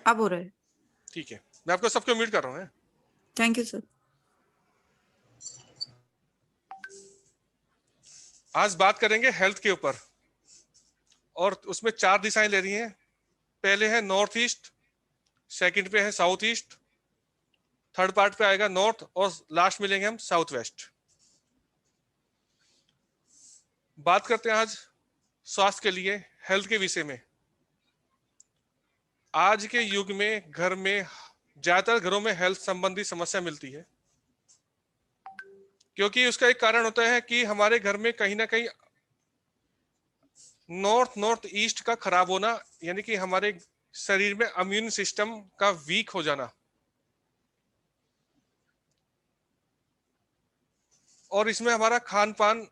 अब हो रहा है। ठीक है, मैं आपको सबको म्यूट कर रहा हूँ। Thank you sir. आज बात करेंगे हेल्थ के ऊपर, और उसमें 4 दिशाएं ले रही हैं। पहले है नॉर्थ ईस्ट, सेकंड पे है साउथ ईस्ट, थर्ड पार्ट पे आएगा नॉर्थ, और लास्ट मिलेंगे हम साउथ वेस्ट। बात करते हैं आज स्वास्थ्य के लिए हेल्थ के विषय में। आज के युग में घर में ज्यादातर घरों में हेल्थ संबंधी समस्या मिलती है, क्योंकि उसका एक कारण होता है कि हमारे घर में कहीं ना कहीं नॉर्थ ईस्ट का खराब होना, यानी कि हमारे शरीर में इम्यून सिस्टम का वीक हो जाना, और इसमें हमारा खान पान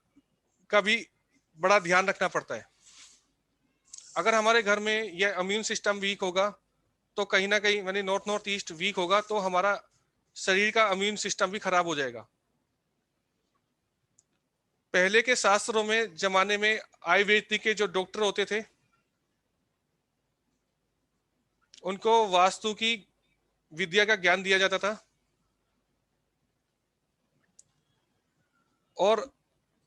का भी बड़ा ध्यान रखना पड़ता है। अगर हमारे घर में यह इम्यून सिस्टम वीक होगा तो कहीं ना कहीं यानी नॉर्थ ईस्ट वीक होगा तो हमारा शरीर का इम्यून सिस्टम भी खराब हो जाएगा। पहले के शास्त्रों में जमाने में आयुर्वेदिक के जो डॉक्टर होते थे, उनको वास्तु की विद्या का ज्ञान दिया जाता था, और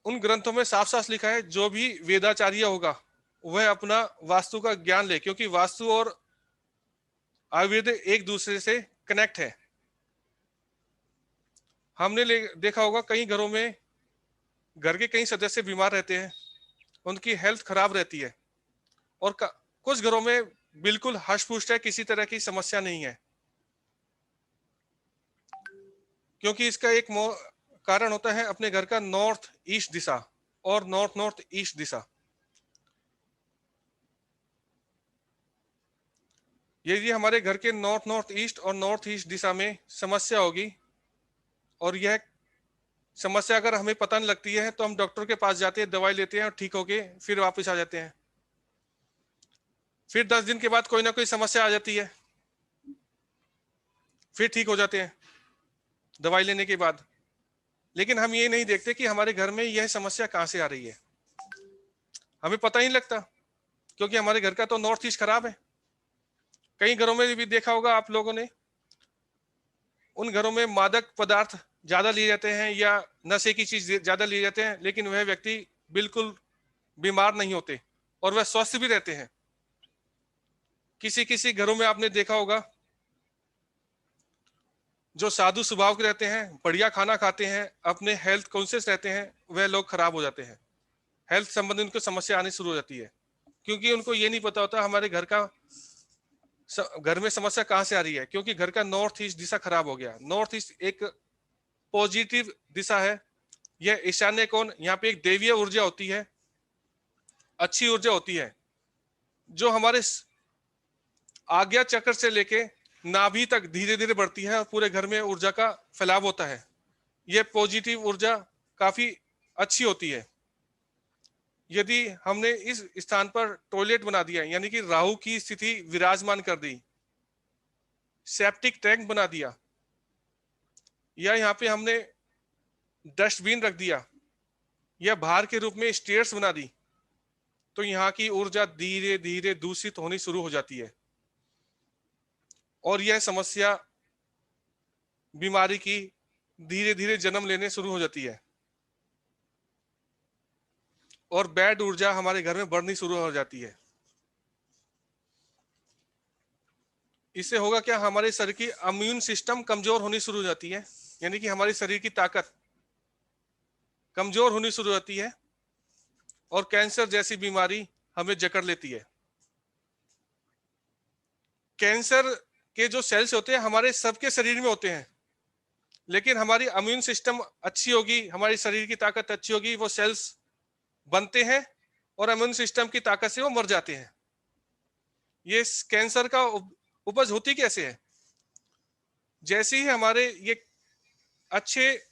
उन ग्रंथों में साफ साफ लिखा है जो भी वेदाचार्य होगा वह अपना वास्तु का ज्ञान ले, क्योंकि वास्तु और आयुर्वेद एक दूसरे से कनेक्ट है। हमने देखा होगा कई घरों में घर के कई सदस्य बीमार रहते हैं, उनकी हेल्थ खराब रहती है, और कुछ घरों में बिल्कुल हष्ट पुष्ट है, किसी तरह की समस्या नहीं है। क्योंकि इसका एक कारण होता है अपने घर का नॉर्थ ईस्ट दिशा और नॉर्थ ईस्ट दिशा। यदि हमारे घर के नॉर्थ ईस्ट और नॉर्थ ईस्ट दिशा में समस्या होगी, और यह समस्या अगर हमें पता नहीं लगती है तो हम डॉक्टर के पास जाते हैं, दवाई लेते हैं और ठीक होके फिर वापस आ जाते हैं। फिर 10 दिन के बाद कोई ना कोई समस्या आ जाती है, फिर ठीक हो जाते हैं दवाई लेने के बाद। लेकिन हम ये नहीं देखते कि हमारे घर में यह समस्या कहां से आ रही है, हमें पता ही नहीं लगता, क्योंकि हमारे घर का तो नॉर्थ ईस्ट खराब है। कई घरों में भी देखा होगा आप लोगों ने, उन घरों में मादक पदार्थ ज्यादा लिए जाते हैं या नशे की चीज ज्यादा लिए जाते हैं, लेकिन वह व्यक्ति बिल्कुल बीमार नहीं होते और वह स्वस्थ भी रहते हैं। किसी किसी घरों में आपने देखा होगा जो साधु स्वभाव के रहते हैं, बढ़िया खाना खाते हैं, अपने हेल्थ कॉन्शियस रहते हैं, वह लोग खराब हो जाते हैं। हेल्थ संबंधी उनको समस्या आनी शुरू हो जाती है, क्योंकि उनको ये नहीं पता होता हमारे घर में समस्या कहां से आ रही है, क्योंकि घर का नॉर्थ ईस्ट दिशा खराब हो गया। नॉर्थ ईस्ट एक पॉजिटिव दिशा है, यह ईशान्य कोण, यहाँ पे एक देवीय ऊर्जा होती है, अच्छी ऊर्जा होती है, जो हमारे आज्ञा चक्र से लेके नाभि तक धीरे धीरे बढ़ती है और पूरे घर में ऊर्जा का फैलाव होता है। यह पॉजिटिव ऊर्जा काफी अच्छी होती है। यदि हमने इस स्थान पर टॉयलेट बना दिया, यानी कि राहु की स्थिति विराजमान कर दी, सेप्टिक टैंक बना दिया, या यहाँ पे हमने डस्टबिन रख दिया, या बाहर के रूप में स्टेयर्स बना दी, तो यहाँ की ऊर्जा धीरे धीरे दूषित होनी शुरू हो जाती है, और यह समस्या बीमारी की धीरे धीरे जन्म लेने शुरू हो जाती है, और बैड ऊर्जा हमारे घर में बढ़नी शुरू हो जाती है। इससे होगा क्या, हमारे शरीर की इम्यून सिस्टम कमजोर होनी शुरू हो जाती है, यानी कि हमारे शरीर की ताकत कमजोर होनी शुरू होती है, और कैंसर जैसी बीमारी हमें जकड़ लेती है। कैंसर के जो सेल्स होते हैं हमारे सबके शरीर में होते हैं, लेकिन हमारी इम्यून सिस्टम अच्छी होगी, हमारी शरीर की ताकत अच्छी होगी, वो सेल्स बनते हैं और इम्यून सिस्टम की ताकत से वो मर जाते हैं। ये कैंसर का उपज होती कैसे है, जैसे ही हमारे ये अच्छे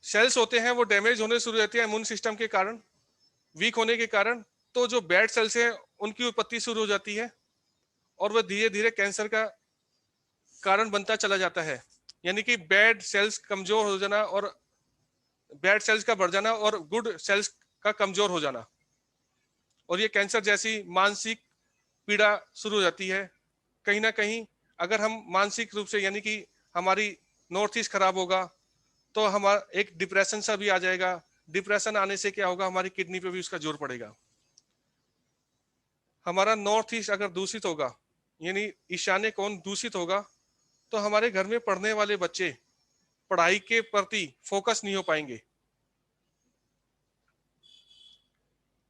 सेल्स होते हैं वो डैमेज होने शुरू होते हैं इम्यून सिस्टम के कारण, वीक होने के कारण, तो जो बैड सेल्स हैं उनकी उत्पत्ति शुरू हो जाती है, और वह धीरे धीरे कैंसर का कारण बनता चला जाता है। यानी कि बैड सेल्स कमजोर हो जाना, और बैड सेल्स का बढ़ जाना, और गुड सेल्स का कमजोर हो जाना, और ये कैंसर जैसी मानसिक पीड़ा शुरू हो जाती है। कहीं ना कहीं अगर हम मानसिक रूप से यानी कि हमारी नॉर्थ ईस्ट खराब होगा तो हमारा एक डिप्रेशन सा भी आ जाएगा। डिप्रेशन आने से क्या होगा, हमारी किडनी पे भी उसका जोर पड़ेगा। हमारा नॉर्थ ईस्ट अगर दूषित होगा, यानी ईशान्य कोण दूषित होगा, तो हमारे घर में पढ़ने वाले बच्चे पढ़ाई के प्रति फोकस नहीं हो पाएंगे,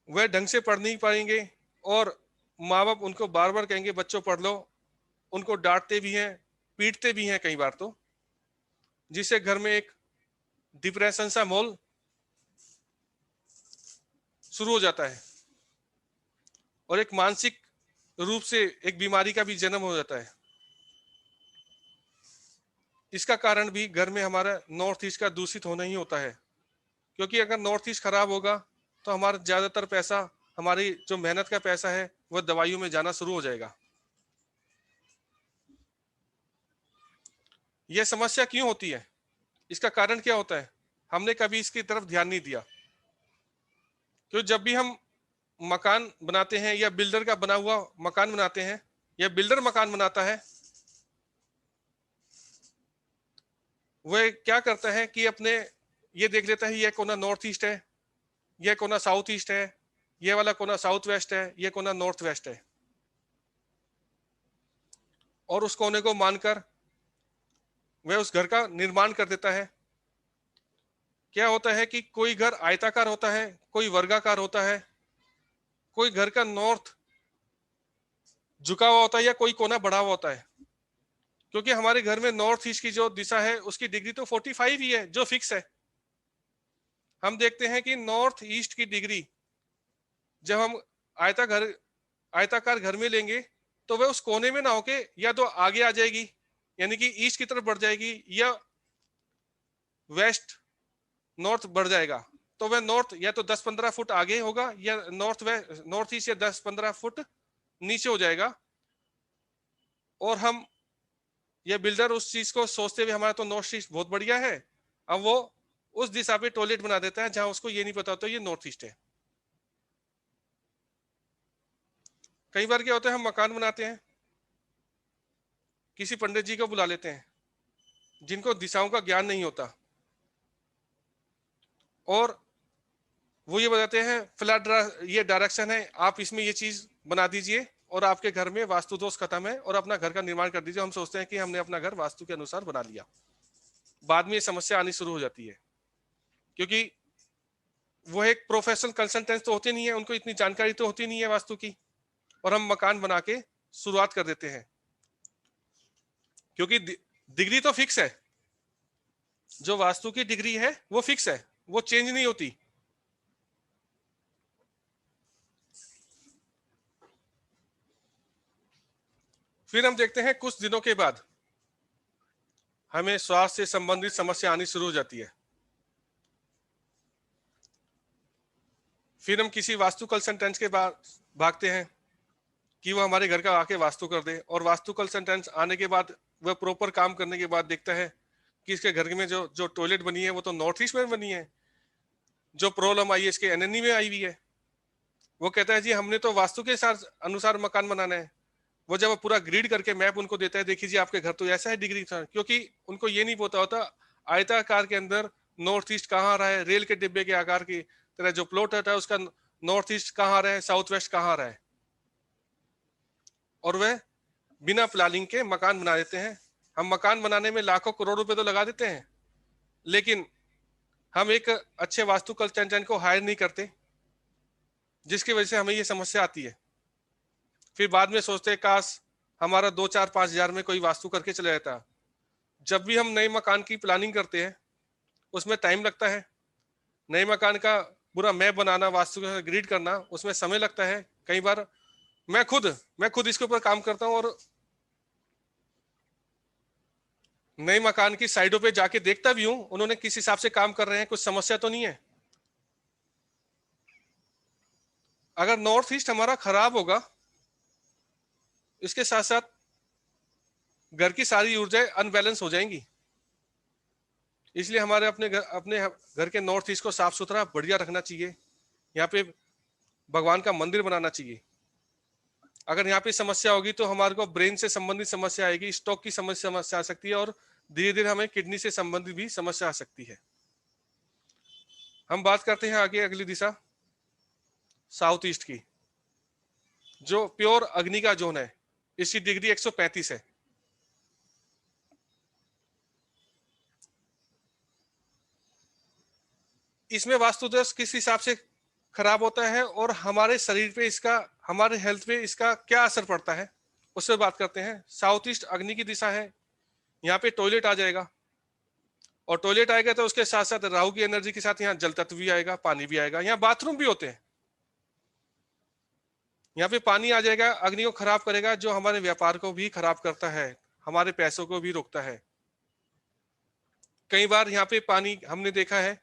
वह ढंग से पढ़ नहीं पाएंगे। और माँ बाप उनको बार बार कहेंगे बच्चों पढ़ लो, उनको डांटते भी हैं, पीटते भी हैं कई बार तो, जिससे घर में एक डिप्रेशन सा माहौल शुरू हो जाता है और एक मानसिक रूप से एक बीमारी का भी जन्म हो जाता है। इसका कारण भी घर में हमारा नॉर्थ ईस्ट का दूषित होना ही होता है, क्योंकि अगर नॉर्थ ईस्ट खराब होगा तो हमारा ज्यादातर पैसा, हमारी जो मेहनत का पैसा है, वह दवाइयों में जाना शुरू हो जाएगा। यह समस्या क्यों होती है, इसका कारण क्या होता है, हमने कभी इसकी तरफ ध्यान नहीं दिया। क्यों जब भी हम मकान बनाते हैं या बिल्डर का बना हुआ मकान बनाते हैं या बिल्डर मकान बनाता है, वह क्या करता है कि अपने ये देख लेता है, यह कोना नॉर्थ ईस्ट है, यह कोना साउथ ईस्ट है, यह वाला कोना साउथ वेस्ट है, यह कोना नॉर्थ वेस्ट है, और उस कोने को मानकर वह उस घर का निर्माण कर देता है। क्या होता है कि कोई घर आयताकार होता है, कोई वर्गाकार होता है, कोई घर का नॉर्थ झुका हुआ होता है या कोई कोना बढ़ा हुआ होता है। क्योंकि हमारे घर में नॉर्थ ईस्ट की जो दिशा है उसकी डिग्री तो 45 ही है, जो फिक्स है। हम देखते हैं कि नॉर्थ ईस्ट की डिग्री जब हम आयताकार आयताकार घर में लेंगे तो वह उस कोने में ना होके या तो आगे आ जाएगी, यानी कि ईस्ट की तरफ बढ़ जाएगी, या वेस्ट नॉर्थ बढ़ जाएगा। तो वह नॉर्थ या तो 10-15 फुट आगे होगा या नॉर्थ ईस्ट या 10-15 फुट नीचे हो जाएगा। और हम ये बिल्डर उस चीज को सोचते हुए हमारा तो नॉर्थ ईस्ट बहुत बढ़िया है, अब वो उस दिशा पे टॉयलेट बना देता है जहां उसको ये नहीं पता होता ये नॉर्थ ईस्ट है। कई बार क्या होता है, हम मकान बनाते हैं, किसी पंडित जी को बुला लेते हैं जिनको दिशाओं का ज्ञान नहीं होता, और वो ये बताते हैं फ्लड ये डायरेक्शन है, आप इसमें ये चीज बना दीजिए और आपके घर में वास्तु दोष खत्म है और अपना घर का निर्माण कर दीजिए। हम सोचते हैं कि हमने अपना घर वास्तु के अनुसार बना लिया, बाद में ये समस्या आनी शुरू हो जाती है। क्योंकि वो एक प्रोफेशनल कंसल्टेंट तो होते नहीं है, उनको इतनी जानकारी तो होती नहीं है वास्तु की, और हम मकान बना के शुरुआत कर देते हैं। क्योंकि डिग्री तो फिक्स है, जो वास्तु की डिग्री है वो फिक्स है, वो चेंज नहीं होती। फिर हम देखते हैं कुछ दिनों के बाद हमें स्वास्थ्य से संबंधित समस्या आनी शुरू हो जाती है। फिर हम किसी वास्तु कंसल्टेंट के बाद भागते हैं कि वो हमारे घर का आके वास्तु कर दे, और वास्तु कंसल्टेंट आने के बाद वह प्रॉपर काम करने के बाद देखता है कि इसके घर में जो जो टॉयलेट बनी है वो तो नॉर्थ ईस्ट में बनी है, जो प्रॉब्लम आई है इसके एनएनई में आई हुई है। वो कहता है जी हमने तो वास्तु के साथ अनुसार मकान बनाना है। वो जब पूरा ग्रिड करके मैप उनको देता है, देखिए जी आपके घर तो ऐसा है डिग्री था, क्योंकि उनको ये नहीं पता होता आयताकार के अंदर नॉर्थ ईस्ट कहाँ आ रहा है, रेल के डिब्बे के आकार की तरह जो प्लॉट है उसका नॉर्थ ईस्ट कहाँ आ रहा है, साउथ वेस्ट कहाँ आ रहा है, और वह बिना प्लानिंग के मकान बना देते हैं। हम मकान बनाने में लाखों करोड़ रुपए तो लगा देते हैं, लेकिन हम एक अच्छे वास्तु कंसल्टेंट को हायर नहीं करते, जिसकी वजह से हमें ये समस्या आती है। फिर बाद में सोचते हैं काश हमारा 2-4-5 हजार में कोई वास्तु करके चला जाता। जब भी हम नए मकान की प्लानिंग करते हैं उसमें टाइम लगता है, नए मकान का पूरा मैप बनाना, वास्तु का ग्रिड करना, उसमें समय लगता है। कई बार मैं खुद इसके ऊपर काम करता हूँ और नए मकान की साइडों पे जाके देखता भी हूँ उन्होंने किस हिसाब से काम कर रहे हैं, कुछ समस्या तो नहीं है। अगर नॉर्थ ईस्ट हमारा खराब होगा, इसके साथ साथ घर की सारी ऊर्जाएं अनबैलेंस हो जाएंगी। इसलिए हमारे अपने घर के नॉर्थ ईस्ट को साफ सुथरा बढ़िया रखना चाहिए। यहाँ पे भगवान का मंदिर बनाना चाहिए। अगर यहाँ पे समस्या होगी तो हमारे को ब्रेन से संबंधित समस्या आएगी, स्टोक की समस्या आ सकती है, और धीरे धीरे हमें किडनी से संबंधित भी समस्या आ सकती है। हम बात करते हैं आगे अगली दिशा साउथ ईस्ट की, जो प्योर अग्नि का जोन है। इसकी डिग्री 135 है। इसमें वास्तुदोष किस हिसाब से खराब होता है और हमारे शरीर पे इसका, हमारे हेल्थ पे इसका क्या असर पड़ता है, उससे बात करते हैं। साउथ ईस्ट अग्नि की दिशा है। यहाँ पे टॉयलेट आ जाएगा, और टॉयलेट आएगा तो उसके साथ साथ राहु की एनर्जी के साथ यहाँ जल तत्व भी आएगा, पानी भी आएगा, यहाँ बाथरूम भी होते हैं। यहाँ पे पानी आ जाएगा, अग्नि को खराब करेगा, जो हमारे व्यापार को भी खराब करता है, हमारे पैसों को भी रोकता है। कई बार यहाँ पे पानी हमने देखा है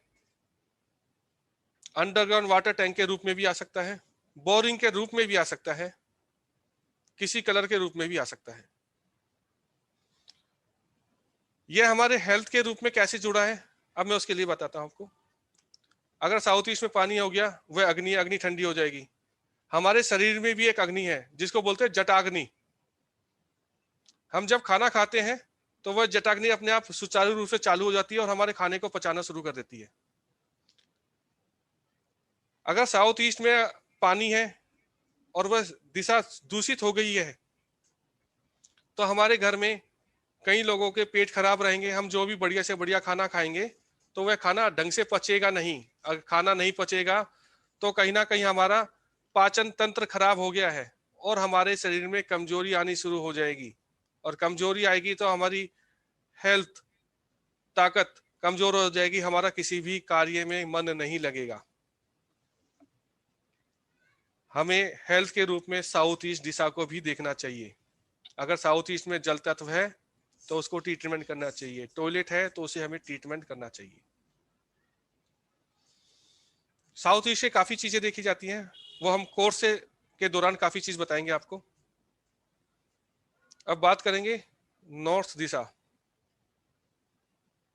अंडरग्राउंड वाटर टैंक के रूप में भी आ सकता है, बोरिंग के रूप में भी आ सकता है, किसी कलर के रूप में भी आ सकता है। यह हमारे हेल्थ के रूप में कैसे जुड़ा है, अब मैं उसके लिए बताता हूं आपको। अगर साउथ ईस्ट में पानी हो गया, वह अग्नि, अग्नि ठंडी हो जाएगी। हमारे शरीर में भी एक अग्नि है जिसको बोलते हैं जटाग्नि। हम जब खाना खाते हैं तो वह जटाग्नि अपने आप सुचारू रूप से चालू हो जाती है और हमारे खाने को पचाना शुरू कर देती है। अगर साउथ ईस्ट में पानी है और वह दिशा दूषित हो गई है, तो हमारे घर में कई लोगों के पेट खराब रहेंगे। हम जो भी बढ़िया से बढ़िया खाना खाएंगे तो वह खाना ढंग से पचेगा नहीं। अगर खाना नहीं पचेगा तो कहीं ना कहीं हमारा पाचन तंत्र खराब हो गया है और हमारे शरीर में कमजोरी आनी शुरू हो जाएगी। और कमजोरी आएगी तो हमारी हेल्थ, ताकत कमजोर हो जाएगी, हमारा किसी भी कार्य में मन नहीं लगेगा। हमें हेल्थ के रूप में साउथ ईस्ट दिशा को भी देखना चाहिए। अगर साउथ ईस्ट में जल तत्व है तो उसको ट्रीटमेंट करना चाहिए, टॉयलेट है तो उसे हमें ट्रीटमेंट करना चाहिए। साउथ ईस्ट से काफी चीजें देखी जाती हैं, वो हम कोर्स से के दौरान काफी चीज बताएंगे आपको। अब बात करेंगे नॉर्थ दिशा,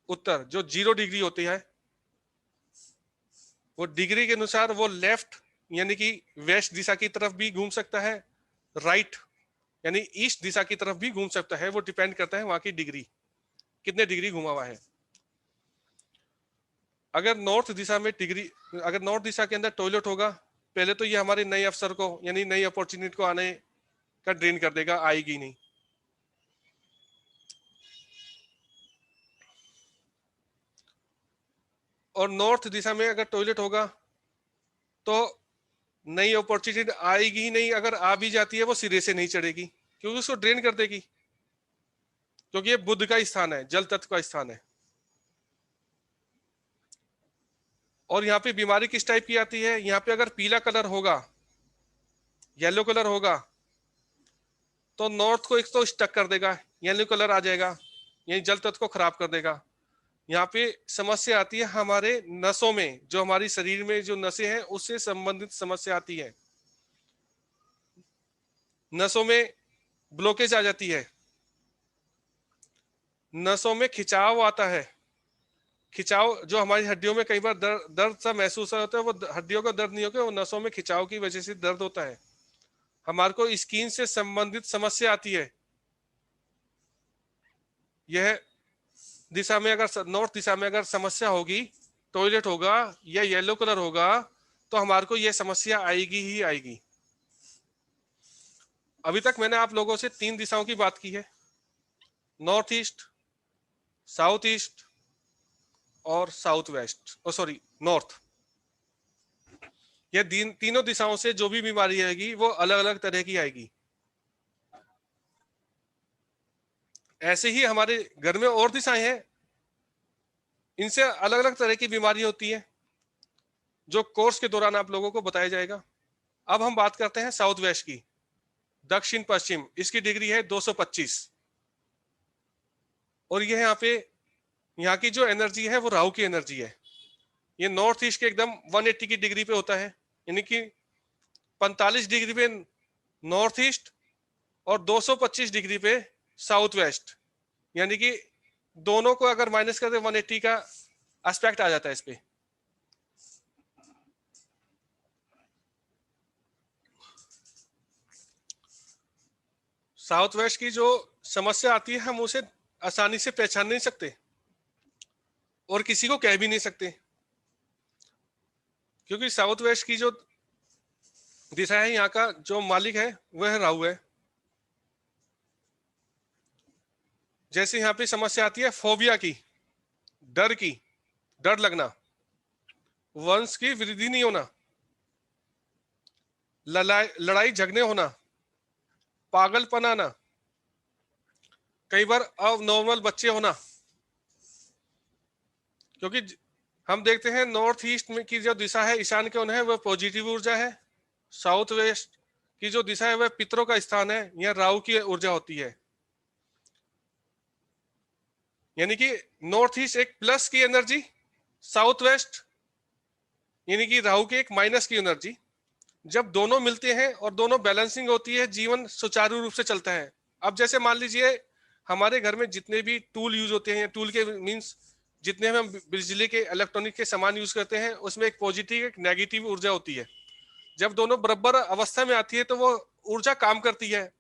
उत्तर, जो 0 डिग्री होती है, वो डिग्री के अनुसार वो लेफ्ट यानी कि वेस्ट दिशा की तरफ भी घूम सकता है, राइट यानी ईस्ट दिशा की तरफ भी घूम सकता है। वो डिपेंड करता है वहां की डिग्री, कितने डिग्री घुमा हुआ है। अगर नॉर्थ दिशा में डिग्री, अगर नॉर्थ दिशा के अंदर टॉयलेट होगा, पहले तो ये हमारे नए अवसर को यानी नई अपॉर्चुनिटी को आने का ड्रेन कर देगा, आएगी नहीं। और नॉर्थ दिशा में अगर टॉयलेट होगा तो नई अपॉर्चुनिटी आएगी ही नहीं। अगर आ भी जाती है वो सिरे से नहीं चढ़ेगी, क्योंकि उसको ड्रेन कर देगी, क्योंकि ये बुध का स्थान है, जल तत्व का स्थान है। और यहाँ पे बीमारी किस टाइप की आती है, यहाँ पे अगर पीला कलर होगा, येलो कलर होगा, तो नॉर्थ को एक तो स्टक कर देगा, येलो कलर आ जाएगा, यानी जल तत्व को खराब कर देगा। यहाँ पे समस्या आती है हमारे नसों में, जो हमारी शरीर में जो नसें हैं उससे संबंधित समस्या आती है। नसों में ब्लॉकेज आ जाती है, नसों में खिंचाव आता है। खिंचाव जो हमारी हड्डियों में कई बार दर्द सा महसूस होता है, वो हड्डियों का दर्द नहीं होता, वो नसों में खिंचाव की वजह से दर्द होता है। हमारे को स्किन से संबंधित समस्या आती है। यह दिशा में अगर नॉर्थ दिशा में अगर समस्या होगी, टॉयलेट होगा या येलो कलर होगा, तो हमारे को यह समस्या आएगी ही आएगी। अभी तक मैंने आप लोगों से 3 दिशाओं की बात की है, नॉर्थ ईस्ट, साउथ ईस्ट और साउथ वेस्ट, ओ सॉरी नॉर्थ। ये तीनों दिशाओं से जो भी बीमारी आएगी वो अलग अलग तरह की आएगी। ऐसे ही हमारे घर में और दिशाएं हैं, इनसे अलग अलग तरह की बीमारी होती है, जो कोर्स के दौरान आप लोगों को बताया जाएगा। अब हम बात करते हैं साउथ वेस्ट की, दक्षिण पश्चिम। इसकी डिग्री है 225, और ये यहाँ पे, यहाँ की जो एनर्जी है वो राहु की एनर्जी है। ये नॉर्थ ईस्ट के एकदम 180 की डिग्री पे होता है, यानी कि 45 डिग्री पे नॉर्थ ईस्ट और 225 डिग्री पे साउथ वेस्ट, यानी कि दोनों को अगर माइनस करते 180 का एस्पेक्ट आ जाता है इस पे। साउथ वेस्ट की जो समस्या आती है हम उसे आसानी से पहचान नहीं सकते और किसी को कह भी नहीं सकते, क्योंकि साउथ वेस्ट की जो दिशा है, यहाँ का जो मालिक है वह राहु है। जैसे यहाँ पे समस्या आती है फोबिया की, डर की, डर लगना, वंश की वृद्धि नहीं होना, लड़ाई लड़ाई झगड़े होना, पागलपन आना, कई बार अबनॉर्मल बच्चे होना। क्योंकि हम देखते हैं नॉर्थ ईस्ट में की जो दिशा है ईशान की ओर है वह पॉजिटिव ऊर्जा है, साउथ वेस्ट की जो दिशा है वह पितरों का स्थान है, यहाँ राहु की ऊर्जा होती है। यानी कि नॉर्थ ईस्ट एक प्लस की एनर्जी, साउथ वेस्ट यानी कि राहु की एक माइनस की एनर्जी। जब दोनों मिलते हैं और दोनों बैलेंसिंग होती है, जीवन सुचारू रूप से चलता है। अब जैसे मान लीजिए हमारे घर में जितने भी टूल यूज होते हैं, टूल के मीन्स जितने हम बिजली के इलेक्ट्रॉनिक के सामान यूज करते हैं, उसमें एक पॉजिटिव एक नेगेटिव ऊर्जा होती है। जब दोनों बराबर अवस्था में आती है तो वो ऊर्जा काम करती है,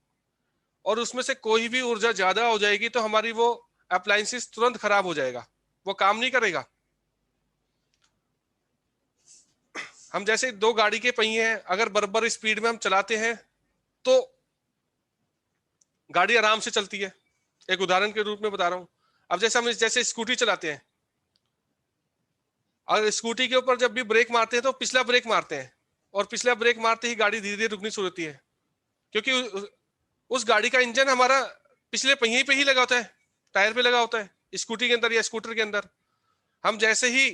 और उसमें से कोई भी ऊर्जा ज्यादा हो जाएगी तो हमारी वो अप्लायंसेस तुरंत खराब हो जाएगा, वो काम नहीं करेगा। हम जैसे दो गाड़ी के पहिए हैं, अगर बराबर स्पीड में हम चलाते हैं तो गाड़ी आराम से चलती है। एक उदाहरण के रूप में बता रहा हूं। अब जैसे हम जैसे स्कूटी चलाते हैं, और स्कूटी के ऊपर जब भी ब्रेक मारते हैं तो पिछला ब्रेक मारते हैं, और पिछला ब्रेक मारते ही गाड़ी धीरे धीरे रुकनी शुरू होती है, क्योंकि उस गाड़ी का इंजन हमारा पिछले पहिए पे ही लगा होता है, टायर पे लगा होता है, स्कूटी के अंदर या स्कूटर के अंदर। हम जैसे ही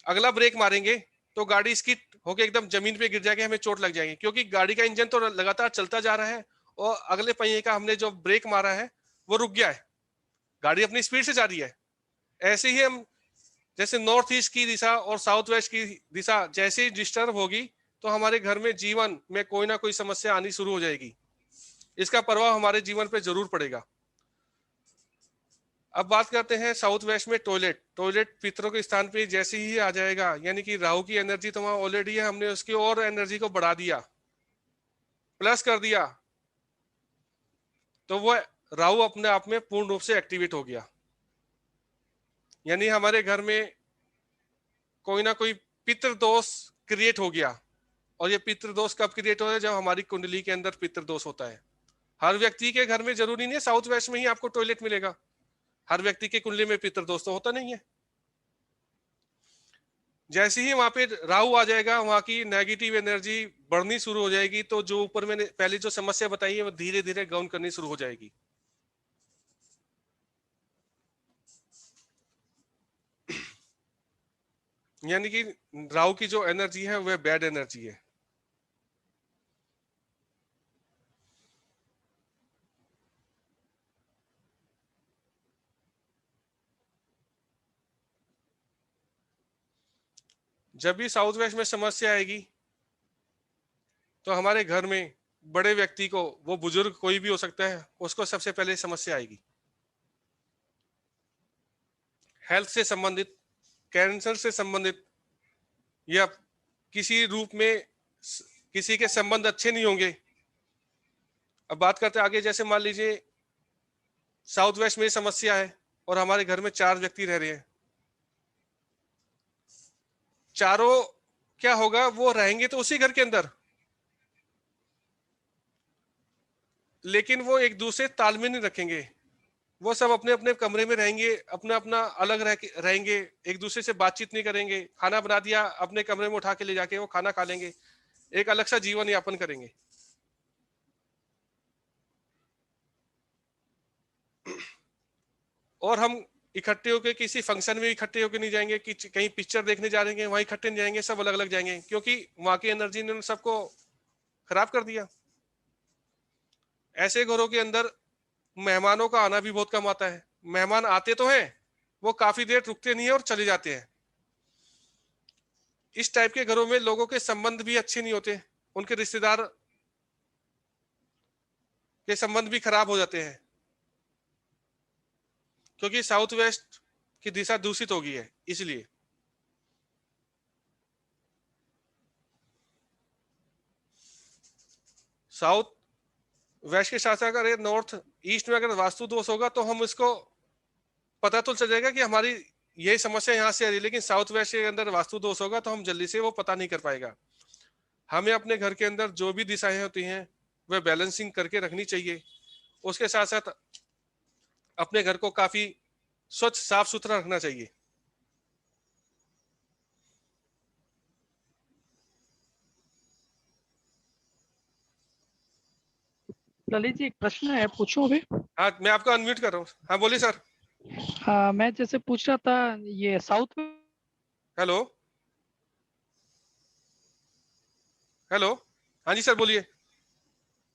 अगला ब्रेक मारेंगे तो गाड़ी स्किड होके एकदम जमीन पे गिर जाएगी, हमें चोट लग जाएगी, क्योंकि गाड़ी का इंजन तो लगातार चलता जा रहा है और अगले पहिए का हमने जो ब्रेक मारा है वो रुक गया है, गाड़ी अपनी स्पीड से जा रही है। ऐसे ही हम जैसे नॉर्थ ईस्ट की दिशा और साउथ वेस्ट की दिशा जैसे ही डिस्टर्ब होगी तो हमारे घर में जीवन में कोई ना कोई समस्या आनी शुरू हो जाएगी, इसका प्रभाव हमारे जीवन पे जरूर पड़ेगा। अब बात करते हैं साउथ वेस्ट में टॉयलेट। टॉयलेट पितरों के स्थान पे जैसे ही आ जाएगा, यानी कि राहु की एनर्जी तो वहां ऑलरेडी है, हमने उसकी और एनर्जी को बढ़ा दिया, प्लस कर दिया, तो वो राहु अपने आप में पूर्ण रूप से एक्टिवेट हो गया। यानी हमारे घर में कोई ना कोई पितृ दोष क्रिएट हो गया। और ये पितृ दोष कब क्रिएट होता है? जब हमारी कुंडली के अंदर पितृ दोष होता है। हर व्यक्ति के घर में जरूरी नहीं है साउथ वेस्ट में ही आपको टॉयलेट मिलेगा, हर व्यक्ति के कुंडली में पितृ दोष तो होता नहीं है। जैसे ही वहां पे राहु आ जाएगा, वहां की नेगेटिव एनर्जी बढ़नी शुरू हो जाएगी, तो जो ऊपर मैंने पहले जो समस्या बताई है वो धीरे धीरे गौन करनी शुरू हो जाएगी। यानी कि राहु की जो एनर्जी है वह बैड एनर्जी है। जब भी साउथ वेस्ट में समस्या आएगी तो हमारे घर में बड़े व्यक्ति को, वो बुजुर्ग कोई भी हो सकता है, उसको सबसे पहले समस्या आएगी। हेल्थ से संबंधित, कैंसर से संबंधित, या किसी रूप में किसी के संबंध अच्छे नहीं होंगे। अब बात करते हैं आगे, जैसे मान लीजिए साउथ वेस्ट में समस्या है और हमारे घर में 4 व्यक्ति रह रहे हैं, चारों क्या होगा, वो रहेंगे तो उसी घर के अंदर, लेकिन वो एक दूसरे तालमेल नहीं रखेंगे। वो सब अपने अपने कमरे में रहेंगे, अपना अपना अलग रहेंगे, एक दूसरे से बातचीत नहीं करेंगे। खाना बना दिया, अपने कमरे में उठा के ले जाके वो खाना खा लेंगे, एक अलग सा जीवन यापन करेंगे। और हम इकट्ठे होकर किसी फंक्शन में इकट्ठे होकर नहीं जाएंगे कि कहीं पिक्चर देखने जा रहे हैं वहां इकट्ठे नहीं जाएंगे, सब अलग अलग जाएंगे, क्योंकि वहां की एनर्जी ने उन सबको खराब कर दिया। ऐसे घरों के अंदर मेहमानों का आना भी बहुत कम आता है। मेहमान आते तो हैं, वो काफी देर रुकते नहीं है और चले जाते हैं। इस टाइप के घरों में लोगों के संबंध भी अच्छे नहीं होते, उनके रिश्तेदार के संबंध भी खराब हो जाते हैं, क्योंकि साउथ वेस्ट की दिशा दूषित हो गई है। इसलिए साउथ वेस्ट के साथ साथ अगर नॉर्थ ईस्ट में अगर वास्तु दोष होगा तो हम इसको पता तो चल जाएगा कि हमारी ये समस्या यहाँ से आ रही है, लेकिन साउथ वेस्ट के अंदर वास्तु दोष होगा तो हम जल्दी से वो पता नहीं कर पाएगा। हमें अपने घर के अंदर जो भी दिशाएं होती हैं वह बैलेंसिंग करके रखनी चाहिए। उसके साथ साथ अपने घर को काफी स्वच्छ साफ सुथरा रखना चाहिए। ललित जी, एक प्रश्न है, पूछूं अभी? हाँ, मैं आपको अनम्यूट कर रहा हूँ। हाँ बोलिए सर। हाँ, मैं जैसे पूछ रहा था, ये साउथ हेलो हेलो। हाँ जी सर बोलिए।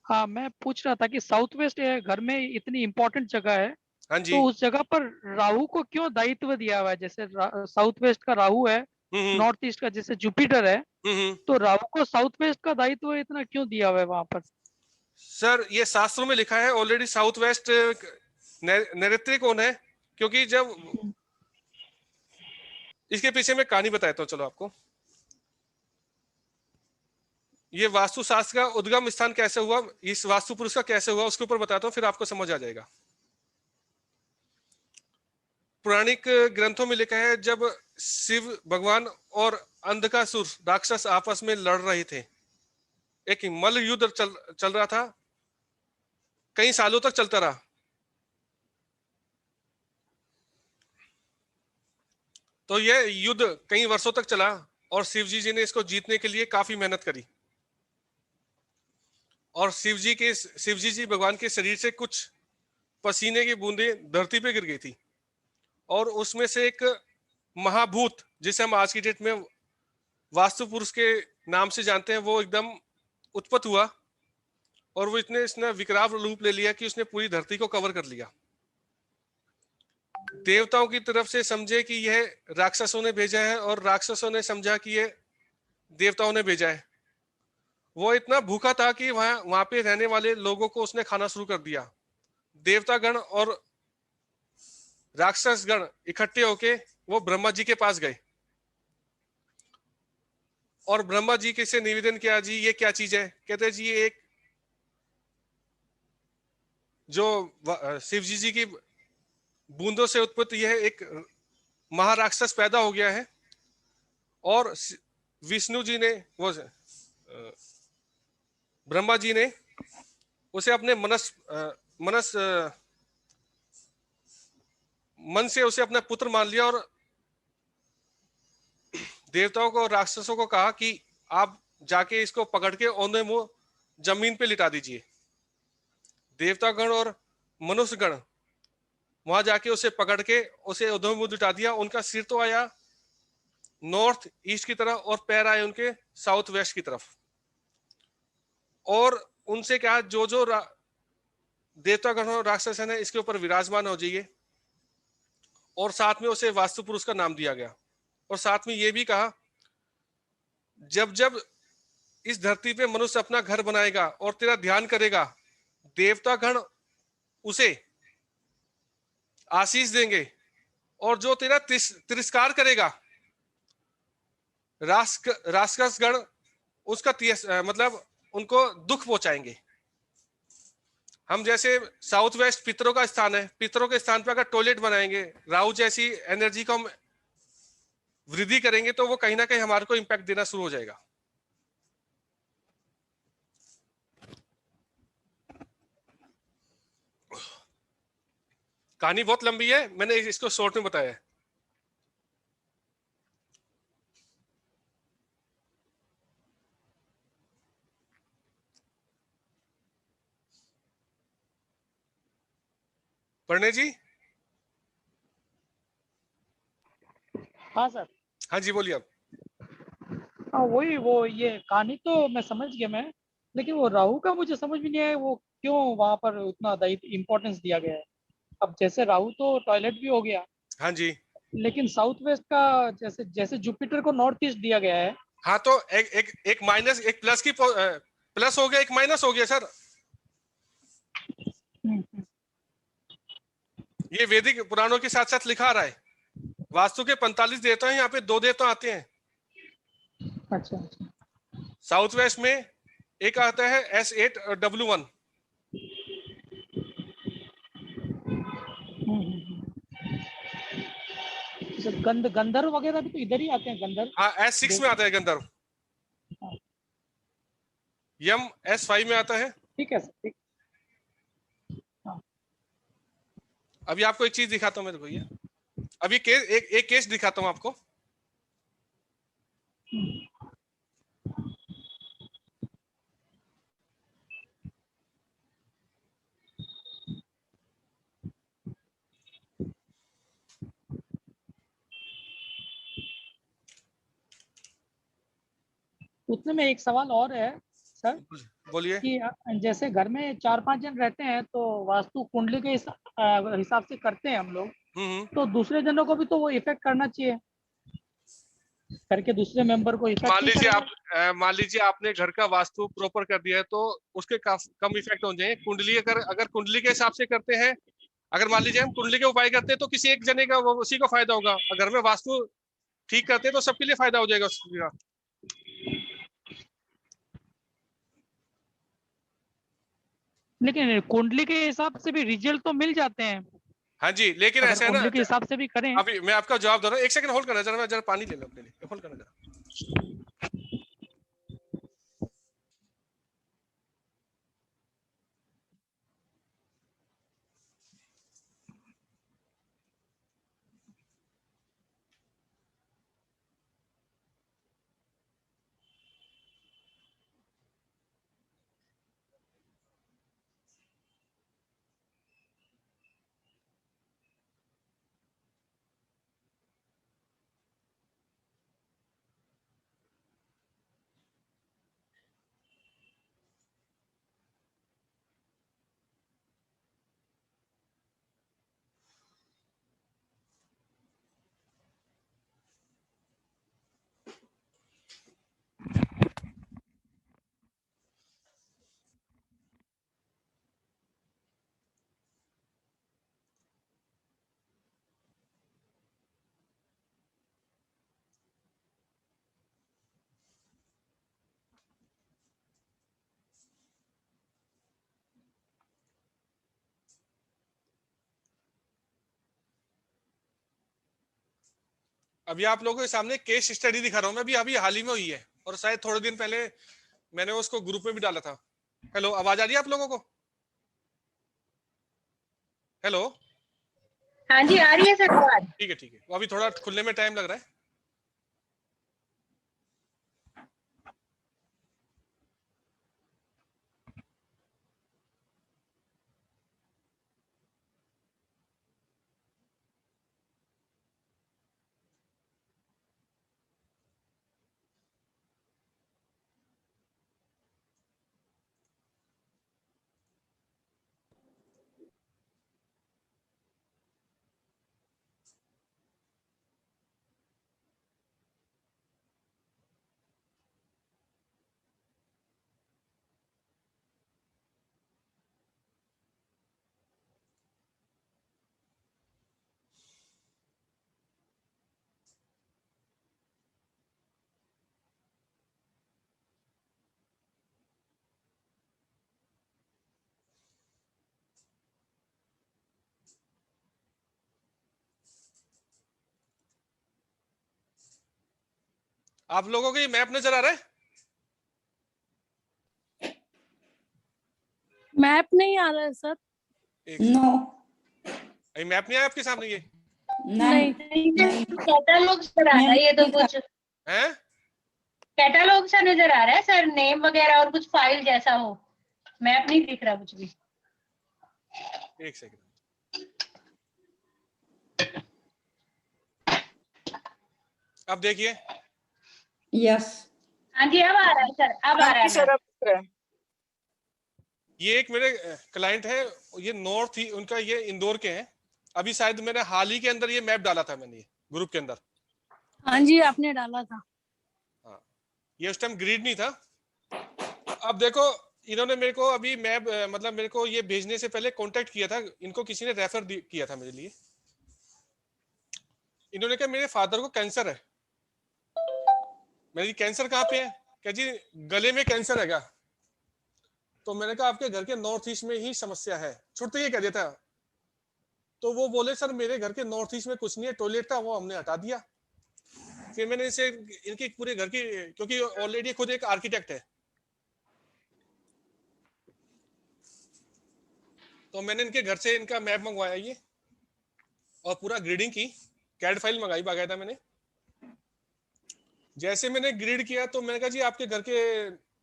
हाँ, मैं पूछ रहा था कि साउथ वेस्ट घर में इतनी इम्पोर्टेंट जगह है, हाँ तो जी। उस जगह पर राहु को क्यों दायित्व दिया हुआ है? जैसे साउथ वेस्ट का राहु है, हम्म नॉर्थ ईस्ट का जैसे जुपिटर है, हम्म। तो राहु को साउथ वेस्ट का दायित्व इतना क्यों दिया हुआ है वहां पर? सर ये शास्त्रों में लिखा है ऑलरेडी, साउथ वेस्ट नैऋत्य कौन है, क्योंकि जब इसके पीछे मैं कहानी बताता हूँ चलो आपको। ये वास्तु शास्त्र का उद्गम स्थान कैसे हुआ, इस वास्तु पुरुष का कैसे हुआ, उसके ऊपर बताता हूँ, फिर आपको समझ आ जाएगा। पौराणिक ग्रंथों में लिखा है जब शिव भगवान और अंधकासुर राक्षस आपस में लड़ रहे थे, एक मल्ल युद्ध चल रहा था, कई सालों तक चलता रहा। तो यह युद्ध कई वर्षों तक चला और शिवजी जी ने इसको जीतने के लिए काफी मेहनत करी। और शिवजी जी भगवान के शरीर से कुछ पसीने की बूंदें धरती पे गिर गई थी, और उसमें से एक महाभूत जिसे हम आज की डेट में वास्तु पुरुष के नाम से जानते हैं, वो एकदम उत्पन्न हुआ, और वो इसने विकराल रूप ले लिया कि उसने पूरी धरती को कवर कर लिया। देवताओं की तरफ से समझे कि यह राक्षसों ने भेजा है, और राक्षसों ने समझा कि यह देवताओं ने भेजा है। वो इतना भूखा था कि वहां पे रहने वाले लोगों को उसने खाना शुरू कर दिया। देवतागण और राक्षस गण इकट्ठे होके वो ब्रह्मा जी के पास गए, और ब्रह्मा जी के से निवेदन किया, जी ये क्या चीज है? कहते जी ये एक जो शिव जी की बूंदों से उत्पत्ति यह एक महाराक्षस पैदा हो गया है, और विष्णु जी ने वो ब्रह्मा जी ने उसे अपने मनस मन से उसे अपना पुत्र मान लिया, और देवताओं को राक्षसों को कहा कि आप जाके इसको पकड़ के औंधे मुंह जमीन पे लिटा दीजिए। देवतागण और मनुष्यगण वहां जाके उसे पकड़ के उसे औंधे मुंह लिटा दिया। उनका सिर तो आया नॉर्थ ईस्ट की तरफ, और पैर आए उनके साउथ वेस्ट की तरफ। और उनसे कहा जो जो देवतागण और राक्षस है इसके ऊपर विराजमान हो जाइए, और साथ में उसे वास्तु पुरुष का नाम दिया गया। और साथ में ये भी कहा जब जब इस धरती पे मनुष्य अपना घर बनाएगा और तेरा ध्यान करेगा, देवतागण उसे आशीष देंगे, और जो तेरा तिरस्कार करेगा राक्षस गण उसका मतलब उनको दुख पहुंचाएंगे। हम जैसे साउथ वेस्ट पितरों का स्थान है, पितरों के स्थान पर अगर टॉयलेट बनाएंगे, राहु जैसी एनर्जी को हम वृद्धि करेंगे, तो वो कहीं ना कहीं हमारे को इंपैक्ट देना शुरू हो जाएगा। कहानी बहुत लंबी है, मैंने इसको शॉर्ट में बताया है। पढ़ने जी। हाँ सर। हाँ जी बोलिए आप। हाँ, वही वो ये कहानी तो मैं समझ गया मैं, लेकिन वो राहु का मुझे समझ में नहीं आया, वो क्यों वहां पर उतना दायित्व इम्पोर्टेंस दिया गया है? अब जैसे राहु तो टॉयलेट भी हो गया, हाँ जी। लेकिन साउथ वेस्ट का जैसे जैसे जुपिटर को नॉर्थ ईस्ट दिया गया है। हाँ तो एक माइनस एक प्लस की प्लस हो गया, एक माइनस हो गया सर। हम्म। ये वैदिक पुराणों के साथ साथ लिखा आ रहा है। वास्तु के 45 देवता हैं, यहाँ पे 2 देवता आते हैं। अच्छा अच्छा। साउथ वेस्ट में एक आता है S8 और W1, अच्छा, गंधर्व वगैरह भी तो इधर ही आते हैं, गंधर्व। हाँ, S6 में आता है गंधर्व। हाँ, यम S5 में आता है। ठीक है सर, ठीक। हाँ। अभी आपको एक चीज दिखाता हूँ मैं, देखो ये अभी एक केस दिखाता हूँ आपको। उतने में एक सवाल और है सर, बोलिए। कि जैसे घर में 4-5 जन रहते हैं तो वास्तु कुंडली के हिसाब से करते हैं हम लोग, हम्म। तो दूसरे जनों को भी तो वो इफेक्ट करना चाहिए, करके दूसरे मेंबर को इफेक्ट मान नहीं लीजिए करेगा। आप मान लीजिए आपने घर का वास्तु प्रॉपर कर दिया है, तो उसके कम इफेक्ट हो जाए। कुंडली अगर अगर कुंडली के हिसाब से करते हैं, अगर मान लीजिए हम कुंडली के उपाय करते हैं तो किसी एक जने का वो उसी को फायदा होगा। अगर घर में वास्तु ठीक करते हैं तो सबके लिए फायदा हो जाएगा उसका। लेकिन कुंडली के हिसाब से भी रिजल्ट तो मिल जाते हैं, हाँ जी, लेकिन अगर ऐसा है ना, कुंडली के हिसाब से भी करें। अभी मैं आपका जवाब दे रहा हूँ, एक सेकंड होल्ड करना जरा, मैं जरा पानी ले लूं अपने लिए, होल्ड करना जरा। अभी आप लोगों के सामने केस स्टडी दिखा रहा हूँ मैं, अभी अभी हाल ही में हुई है, और शायद थोड़े दिन पहले मैंने उसको ग्रुप में भी डाला था। हेलो, आवाज आ रही है आप लोगों को? हेलो। हाँ जी, आ रही है सर आवाज। ठीक है ठीक है, वो अभी थोड़ा खुलने में टाइम लग रहा है। आप लोगों को ये मैप नजर आ रहा है? मैप नहीं आ रहा है सर। एक नो, अभी मैप नहीं आया आपके सामने ये? नहीं, नहीं। कैटालॉग नजर आ रहा है, ये तो कुछ है कैटालॉग सा नजर आ रहा है सर, नेम वगैरह और कुछ फाइल जैसा हो। मैप नहीं दिख रहा कुछ भी। एक सेकंड। अब देखिए, यस, हाँ जी, अब आ रहा है सर, अब आ रहा है सर मैप। अब दिख रहा है। ये एक मेरे क्लाइंट है, ये नॉर्थ ही उनका, ये इंदौर के हैं। अभी शायद मैंने हाल ही के अंदर ये मैप डाला था मैंने, ये ग्रुप के अंदर। हाँ जी, आपने डाला था। हाँ, ये उस टाइम ग्रीड नहीं था। अब देखो, इन्होंने मेरे को अभी मैप मतलब मेरे को ये भेजने से पहले कांटेक्ट किया था, इनको किसी ने रेफर किया था मेरे लिए। इन्होंने कहा मेरे फादर को कैंसर है। मैंने कैंसर कहाँ पे है? क्या जी, गले में कैंसर है क्या? तो मैंने कहा आपके घर के नॉर्थ ईस्ट में ही समस्या है। छुट्टी ये कह दिया था। तो वो बोले सर मेरे घर के नॉर्थ ईस्ट में कुछ नहीं है, टॉयलेट था वो हमने हटा दिया। फिर मैंने इनसे इनके पूरे घर की, क्योंकि ऑलरेडी खुद एक आर्किटेक्ट है, तो मैंने इनके घर से इनका मैप मंगवाया ये, और पूरा ग्रिडिंग की, कैड फाइल मंगाई बाकायदा मैंने। जैसे मैंने ग्रिड किया तो मैंने कहा जी आपके घर के